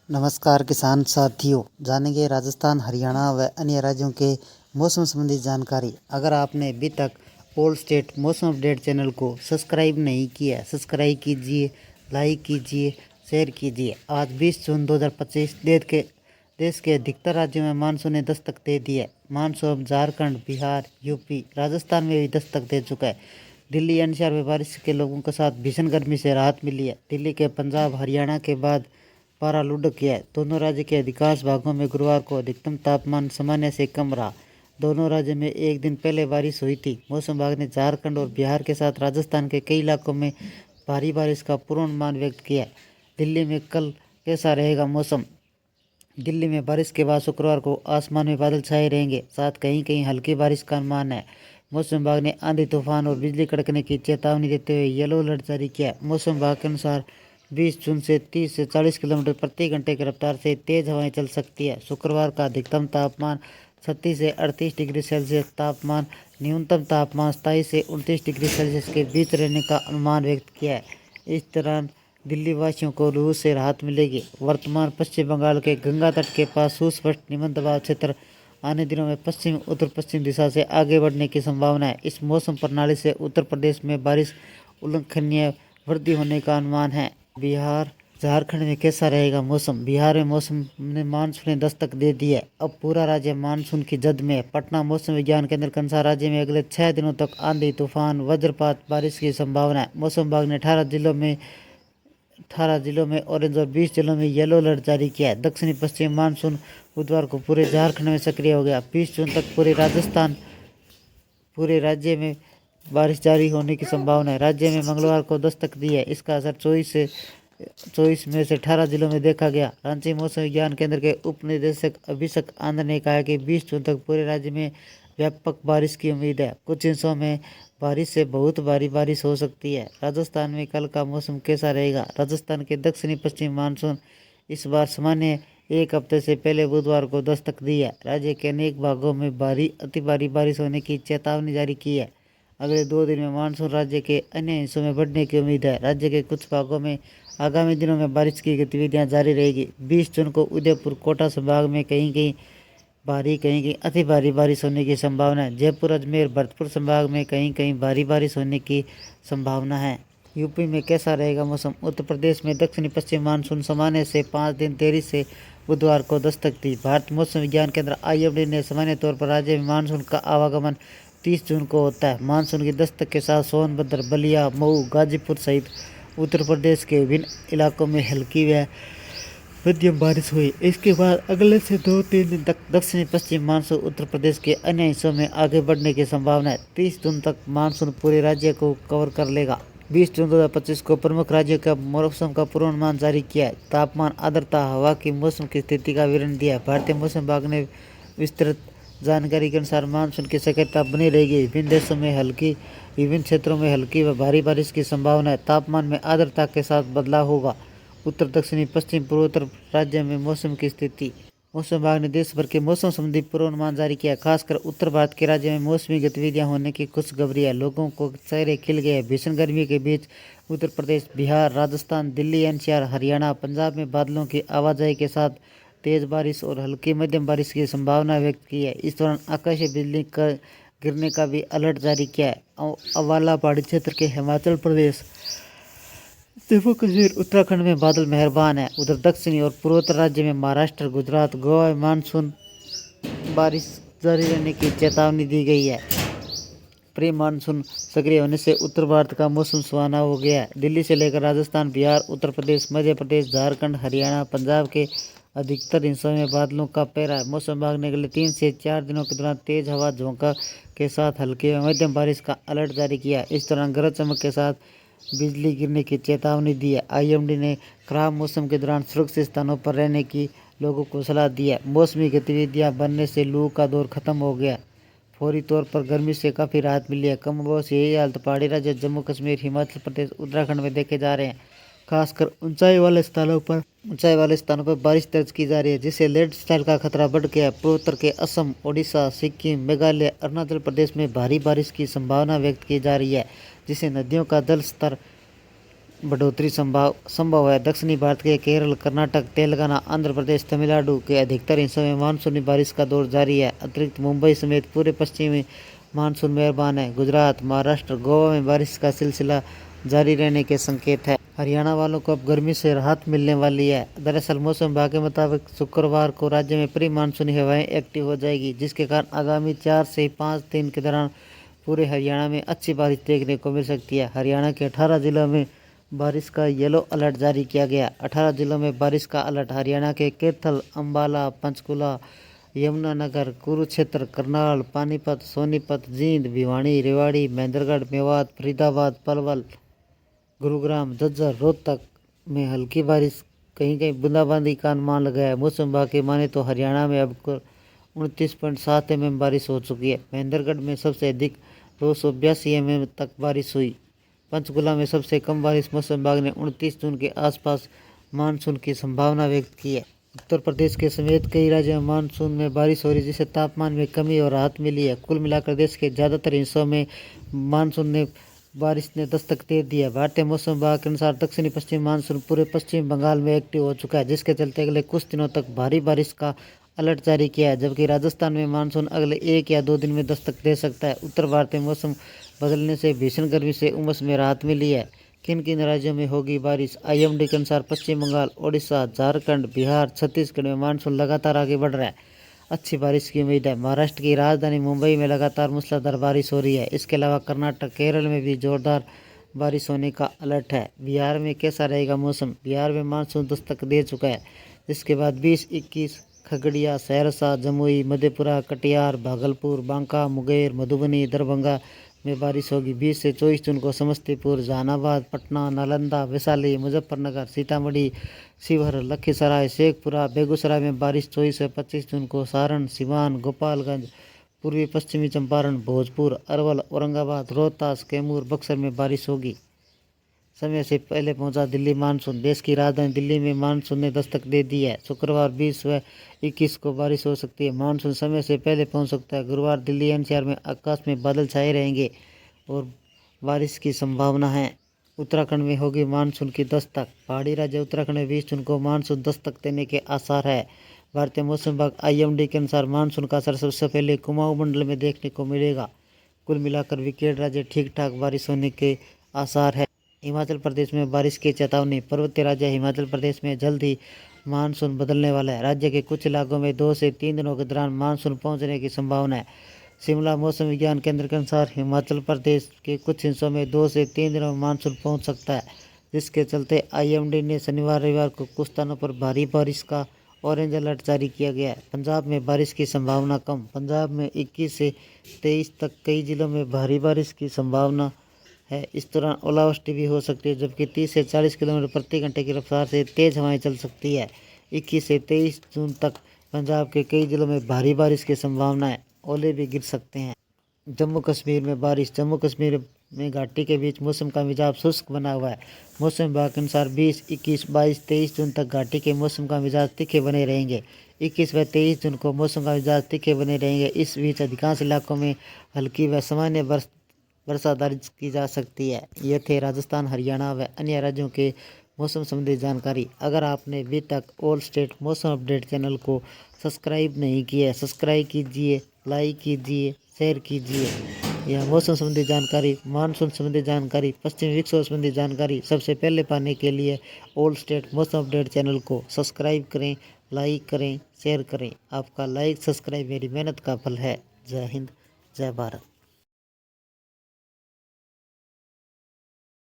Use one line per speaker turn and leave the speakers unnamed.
नमस्कार किसान साथियों, जानेंगे राजस्थान, हरियाणा व अन्य राज्यों के मौसम संबंधी जानकारी। अगर आपने अभी तक ऑल स्टेट मौसम अपडेट चैनल को सब्सक्राइब नहीं किया, सब्सक्राइब कीजिए, लाइक कीजिए, शेयर कीजिए। आज 20 जून 2025 देश के अधिकतर राज्यों में मानसून ने दस्तक दे दी है। मानसून अब झारखंड, बिहार, यूपी, राजस्थान में भी दस्तक दे चुका है। दिल्ली एनसीआर में बारिश के लोगों के साथ भीषण गर्मी से राहत मिली है। दिल्ली के पंजाब, हरियाणा के बाद पारा लुढ़क गया है। दोनों राज्य के अधिकांश भागों में गुरुवार को अधिकतम तापमान सामान्य से कम रहा। दोनों राज्यों में एक दिन पहले बारिश हुई थी। मौसम विभाग ने झारखंड और बिहार के साथ राजस्थान के कई इलाकों में भारी बारिश का पूर्वानुमान व्यक्त किया है। दिल्ली में कल कैसा रहेगा मौसम? दिल्ली में बारिश के बाद शुक्रवार को आसमान में बादल छाए रहेंगे, साथ कहीं कहीं हल्की बारिश का अनुमान है। मौसम विभाग ने आंधी तूफान और बिजली कड़कने की चेतावनी देते हुए येलो अलर्ट जारी किया। मौसम विभाग के अनुसार 20 जून से 30 से 40 किलोमीटर प्रति घंटे की रफ्तार से तेज हवाएं चल सकती है। शुक्रवार का अधिकतम तापमान 36 से 38 डिग्री सेल्सियस, तापमान न्यूनतम तापमान 27 से 29 डिग्री सेल्सियस के बीच रहने का अनुमान व्यक्त किया है। इस दौरान दिल्ली वासियों को लू से राहत मिलेगी। वर्तमान पश्चिम बंगाल के गंगा तट के पास सुस्पष्ट निम्न दबाव क्षेत्र आने दिनों में पश्चिम उत्तर पश्चिम दिशा से आगे बढ़ने की संभावना है। इस मौसम प्रणाली से उत्तर प्रदेश में बारिश उल्लेखनीय वृद्धि होने का अनुमान है। बिहार, झारखंड में कैसा रहेगा मौसम? बिहार में मौसम ने मानसून ने दस्तक दे दी है। अब पूरा राज्य मानसून की जद में है। पटना मौसम विज्ञान केंद्र के अनुसार राज्य में अगले 6 दिनों तक आंधी तूफान, वज्रपात, बारिश की संभावना है। मौसम विभाग ने 18 जिलों में ऑरेंज और 20 जिलों में येलो अलर्ट जारी किया है। दक्षिणी पश्चिम मानसून बुधवार को पूरे झारखंड में सक्रिय हो गया। 20 जून तक पूरे राज्य में बारिश जारी होने की संभावना है। राज्य में मंगलवार को दस्तक दी है। इसका असर 24 में से 18 जिलों में देखा गया। रांची मौसम विज्ञान केंद्र के उप निदेशक अभिषेक आनंद ने कहा कि 20 जून तक पूरे राज्य में व्यापक बारिश की उम्मीद है। कुछ हिस्सों में बारिश से बहुत भारी बारिश हो सकती है। राजस्थान में कल का मौसम कैसा रहेगा? राजस्थान के दक्षिणी पश्चिम मानसून इस बार सामान्य एक हफ्ते से पहले बुधवार को दस्तक दी है। राज्य के अनेक भागों में अति भारी बारिश होने की चेतावनी जारी की है। अगले 2 दिन में मानसून राज्य के अन्य हिस्सों में बढ़ने की उम्मीद है। राज्य के कुछ भागों में आगामी दिनों में बारिश की गतिविधियां जारी रहेगी। 20 जून को उदयपुर, कोटा संभाग में कहीं कहीं अति भारी बारिश होने की संभावना है। जयपुर, अजमेर, भरतपुर संभाग में कहीं कहीं भारी बारिश होने की संभावना है। यूपी में कैसा रहेगा मौसम? उत्तर प्रदेश में दक्षिणी पश्चिम मानसून सामान्य से 5 दिन देरी से बुधवार को दस्तक दी। भारत मौसम विज्ञान केंद्र IMD ने सामान्य तौर पर राज्य में मानसून का आवागमन 30 जून को होता है। मानसून की दस्तक के साथ सोनभद्र, बलिया, मऊ, गाजीपुर सहित उत्तर प्रदेश के विभिन्न इलाकों में हल्की व मध्यम बारिश हुई। इसके बाद अगले से 2-3 दिन तक दक्षिणी पश्चिम मानसून उत्तर प्रदेश के अन्य हिस्सों में आगे बढ़ने की संभावना है। 30 जून तक मानसून पूरे राज्य को कवर कर लेगा। 20 जून 2025 को प्रमुख राज्यों का मौसम का पूर्वानुमान जारी किया है। तापमान, आर्द्रता, हवा की मौसम की स्थिति का विवरण दिया है। भारतीय मौसम विभाग ने विस्तृत जानकारी के अनुसार मानसून की सक्रियता बनी रहेगी। विभिन्न क्षेत्रों में हल्की व भारी बारिश की संभावना है। तापमान में आर्द्रता के साथ बदलाव होगा। उत्तर, दक्षिणी, पश्चिम, पूर्वोत्तर राज्य में मौसम की स्थिति। मौसम विभाग ने देश भर के मौसम संबंधी पूर्वानुमान जारी किया। खासकर उत्तर भारत के राज्य में मौसमी गतिविधियां होने की खुशखबरी है। लोगों को चेहरे खिल गए। भीषण गर्मी के बीच उत्तर प्रदेश, बिहार, राजस्थान, दिल्ली एनसीआर, हरियाणा, पंजाब में बादलों की आवाजाही के साथ तेज बारिश और हल्की मध्यम बारिश की संभावना व्यक्त की है। इस दौरान आकाशीय बिजली गिरने का भी अलर्ट जारी किया है। अम्बाला पहाड़ी क्षेत्र के हिमाचल प्रदेश, जम्मू कश्मीर, उत्तराखंड में बादल मेहरबान है। उधर दक्षिणी और पूर्वोत्तर राज्य में महाराष्ट्र, गुजरात, गोवा में मानसून बारिश जारी रहने की चेतावनी दी गई है। प्री मानसून सक्रिय होने से उत्तर भारत का मौसम सुहाना हो गया है। दिल्ली से लेकर राजस्थान, बिहार, उत्तर प्रदेश, मध्य प्रदेश, झारखंड, हरियाणा, पंजाब के अधिकतर हिस्सों में बादलों का पहरा है। मौसम विभाग ने अगले 3 से 4 दिनों के दौरान तेज हवा, झोंका के साथ हल्की व मध्यम बारिश का अलर्ट जारी किया। इस दौरान गरज चमक के साथ बिजली गिरने की चेतावनी दी है। IMD ने खराब मौसम के दौरान सुरक्षित स्थानों पर रहने की लोगों को सलाह दी है। मौसमी गतिविधियां बनने से लू का दौर खत्म हो गया। फौरी तौर पर गर्मी से काफ़ी राहत मिली है। कमोबेश यही हालत पहाड़ी राज्य जम्मू कश्मीर, हिमाचल प्रदेश, उत्तराखंड में देखे जा रहे हैं। खासकर ऊंचाई वाले स्थानों पर बारिश दर्ज की जा रही है, जिससे लैंडस्लाइड का खतरा बढ़ गया है। पूर्वोत्तर के असम, ओडिशा, सिक्किम, मेघालय, अरुणाचल प्रदेश में भारी बारिश की संभावना व्यक्त की जा रही है, जिससे नदियों का जल स्तर बढ़ोतरी संभव है। दक्षिणी भारत के केरल, कर्नाटक, तेलंगाना, आंध्र प्रदेश, तमिलनाडु के अधिकतर हिस्सों में मानसूनी बारिश का दौर जारी है। अतिरिक्त मुंबई समेत पूरे पश्चिमी मानसून मेहरबान है। गुजरात, महाराष्ट्र, गोवा में बारिश का सिलसिला जारी रहने के संकेत है। हरियाणा वालों को अब गर्मी से राहत मिलने वाली है। दरअसल मौसम विभाग के मुताबिक शुक्रवार को राज्य में प्री मानसूनी हवाएं एक्टिव हो जाएगी, जिसके कारण आगामी 4 से 5 दिन के दौरान पूरे हरियाणा में अच्छी बारिश देखने को मिल सकती है। हरियाणा के 18 जिलों में बारिश का येलो अलर्ट जारी किया गया। 18 जिलों में बारिश का अलर्ट। हरियाणा के कैथल, अंबाला, पंचकुला, यमुनानगर, कुरुक्षेत्र, करनाल, पानीपत, सोनीपत, जींद, भिवानी, रेवाड़ी, महेंद्रगढ़, मेवात, फरीदाबाद, पलवल, गुरुग्राम, झज्जर, रोहतक में हल्की बारिश, कहीं कहीं बूंदाबांदी का अनुमान लगाया है। मौसम विभाग के माने तो हरियाणा में अब 29.7 mm बारिश हो चुकी है। महेंद्रगढ़ में सबसे अधिक 282 mm तक बारिश हुई। पंचकुला में सबसे कम बारिश। मौसम विभाग ने 29 जून के आसपास मानसून की संभावना व्यक्त की है। उत्तर प्रदेश के समेत कई राज्यों में मानसून में बारिश हो रही है, जिससे तापमान में कमी और राहत मिली है। कुल मिलाकर देश के ज़्यादातर हिस्सों में बारिश ने दस्तक दे दी है। भारतीय मौसम विभाग के अनुसार दक्षिणी पश्चिम मानसून पूरे पश्चिम बंगाल में एक्टिव हो चुका है, जिसके चलते अगले कुछ दिनों तक भारी बारिश का अलर्ट जारी किया है। जबकि राजस्थान में मानसून अगले 1 या 2 दिन में दस्तक दे सकता है। उत्तर भारत में मौसम बदलने से भीषण गर्मी से उमस में राहत मिली है। किन किन राज्यों में होगी बारिश? IMD के अनुसार पश्चिम बंगाल, ओडिशा, झारखंड, बिहार, छत्तीसगढ़ में मानसून लगातार आगे बढ़ रहा है। अच्छी बारिश की उम्मीद है। महाराष्ट्र की राजधानी मुंबई में लगातार मूसलाधार बारिश हो रही है। इसके अलावा कर्नाटक, केरल में भी जोरदार बारिश होने का अलर्ट है। बिहार में कैसा रहेगा मौसम? बिहार में मानसून दस्तक दे चुका है। इसके बाद 20-21 खगड़िया, सहरसा, जमुई, मधेपुरा, कटिहार, भागलपुर, बांका, मुंगेर, मधुबनी, दरभंगा में बारिश होगी। 20 से 24 जून को समस्तीपुर, जहानाबाद, पटना, नालंदा, वैशाली, मुजफ्फरनगर, सीतामढ़ी, शिवहर, लखीसराय, शेखपुरा, बेगूसराय में बारिश। 24 से 25 जून को सारण, सिवान, गोपालगंज, पूर्वी पश्चिमी चंपारण, भोजपुर, अरवल, औरंगाबाद, रोहतास, कैमूर, बक्सर में बारिश होगी। समय से पहले पहुंचा दिल्ली मानसून। देश की राजधानी दिल्ली में मानसून ने दस्तक दे दी है। शुक्रवार 20 व 21 को बारिश हो सकती है। मानसून समय से पहले पहुंच सकता है। गुरुवार दिल्ली NCR में आकाश में बादल छाए रहेंगे और बारिश की संभावना है। उत्तराखंड में होगी मानसून की दस्तक। पहाड़ी राज्य उत्तराखंड में 20 जून को मानसून दस्तक देने के आसार है। भारतीय मौसम विभाग IMD के अनुसार मानसून का असर सबसे पहले कुमाऊं मंडल में देखने को मिलेगा। कुल मिलाकर विकेट राज्य ठीक ठाक बारिश होने के आसार है। हिमाचल प्रदेश में बारिश की चेतावनी। पर्वतीय राज्य हिमाचल प्रदेश में जल्द ही मानसून बदलने वाला है। राज्य के कुछ इलाकों में 2 से 3 दिनों के दौरान मानसून पहुंचने की संभावना है। शिमला मौसम विज्ञान केंद्र के अनुसार हिमाचल प्रदेश के कुछ हिस्सों में 2 से 3 दिनों में मानसून पहुंच सकता है, जिसके चलते IMD ने शनिवार रविवार को कुछ स्थानों पर भारी बारिश का ऑरेंज अलर्ट जारी किया गया है। पंजाब में बारिश की संभावना कम। पंजाब में 21 से 23 तक कई जिलों में भारी बारिश की संभावना है। इस दौरान ओलावृष्टि भी हो सकती है, जबकि 30 से 40 किलोमीटर प्रति घंटे की रफ्तार से तेज हवाएं चल सकती है। 21 से 23 जून तक पंजाब के कई जिलों में भारी बारिश की संभावना है। ओले भी गिर सकते हैं। जम्मू कश्मीर में बारिश। जम्मू कश्मीर में घाटी के बीच मौसम का मिजाज शुष्क बना हुआ है। मौसम विभाग के अनुसार 20, 21, 22, 23 जून तक घाटी के मौसम का मिजाज तीखे बने रहेंगे। 21 व 23 जून को मौसम का मिजाज तीखे बने रहेंगे। इस बीच अधिकांश इलाकों में हल्की व सामान्य वर्षा दर्ज की जा सकती है। ये थे राजस्थान, हरियाणा व अन्य राज्यों के मौसम संबंधी जानकारी। अगर आपने अभी तक ऑल स्टेट मौसम अपडेट चैनल को सब्सक्राइब नहीं किया है, सब्सक्राइब कीजिए, लाइक कीजिए, शेयर कीजिए। यह मौसम संबंधी जानकारी, मानसून संबंधी जानकारी, पश्चिमी विक्षोभ संबंधी जानकारी सबसे पहले पाने के लिए ऑल स्टेट मौसम अपडेट चैनल को सब्सक्राइब करें, लाइक करें, शेयर करें। आपका लाइक सब्सक्राइब मेरी मेहनत का फल है। जय हिंद, जय भारत।